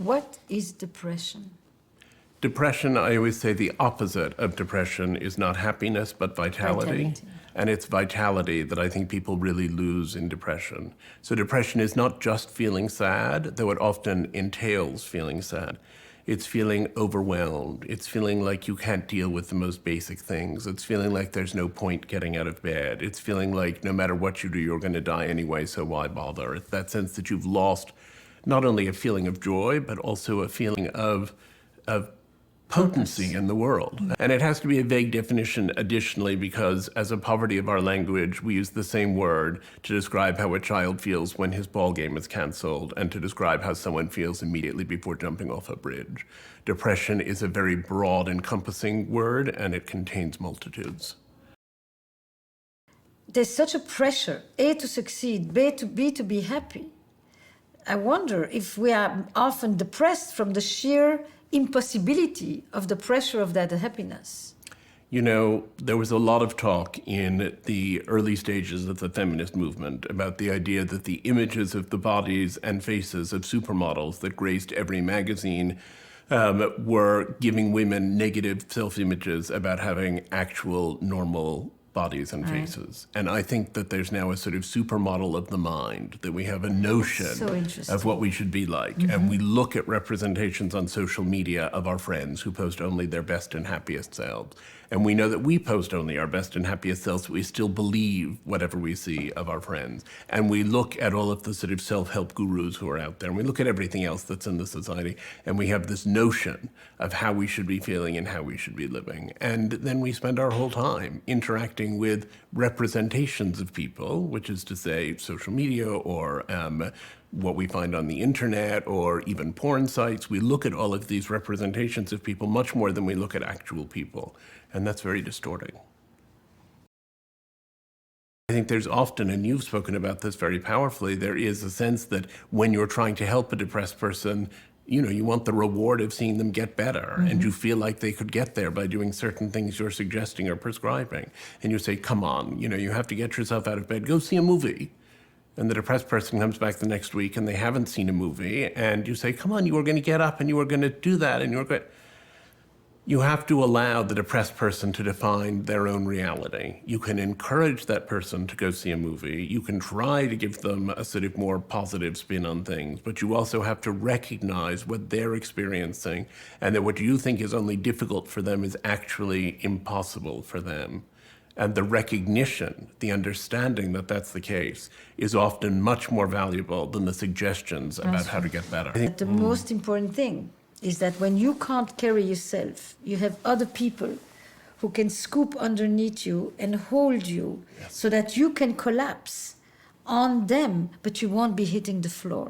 What is depression? Depression, I always say the opposite of depression is not happiness, but vitality. Vitality. And it's vitality that I think people really lose in depression. So depression is not just feeling sad, though it often entails feeling sad. It's feeling overwhelmed. It's feeling like you can't deal with the most basic things. It's feeling like there's no point getting out of bed. It's feeling like no matter what you do, you're going to die anyway, so why bother? It's that sense that you've lost not only a feeling of joy, but also a feeling of potency in the world. And it has to be a vague definition additionally, because as a poverty of our language, we use the same word to describe how a child feels when his ball game is canceled and to describe how someone feels immediately before jumping off a bridge. Depression is a very broad, encompassing word, and it contains multitudes. There's such a pressure, A, to succeed, B, to be happy. I wonder if we are often depressed from the sheer impossibility of the pressure of that happiness. You know, there was a lot of talk in the early stages of the feminist movement about the idea that the images of the bodies and faces of supermodels that graced every magazine were giving women negative self-images about having actual normal bodies and faces. And I think that there's now a sort of supermodel of the mind, that we have a notion of what we should be like. And we look at representations on social media of our friends who post only their best and happiest selves. And we know that we post only our best and happiest selves, but we still believe whatever we see of our friends. And we look at all of the sort of self-help gurus who are out there, and we look at everything else that's in the society, and we have this notion of how we should be feeling and how we should be living. And then we spend our whole time interacting with representations of people, which is to say social media or what we find on the internet or even porn sites. We look at all of these representations of people much more than we look at actual people. And that's very distorting. I think there's often, and you've spoken about this very powerfully, there is a sense that when you're trying to help a depressed person, you know, you want the reward of seeing them get better, and you feel like they could get there by doing certain things you're suggesting or prescribing. And you say, come on, you know, you have to get yourself out of bed, go see a movie. And the depressed person comes back the next week and they haven't seen a movie, and you say, come on, you were going to get up and you were going to do that, and you were going. You have to allow the depressed person to define their own reality. You can encourage that person to go see a movie. You can try to give them a sort of more positive spin on things, but you also have to recognize what they're experiencing and that what you think is only difficult for them is actually impossible for them. And the recognition, the understanding that that's the case is often much more valuable than the suggestions about how to get better. The most important thing is that when you can't carry yourself, you have other people who can scoop underneath you and hold you so that you can collapse on them, but you won't be hitting the floor.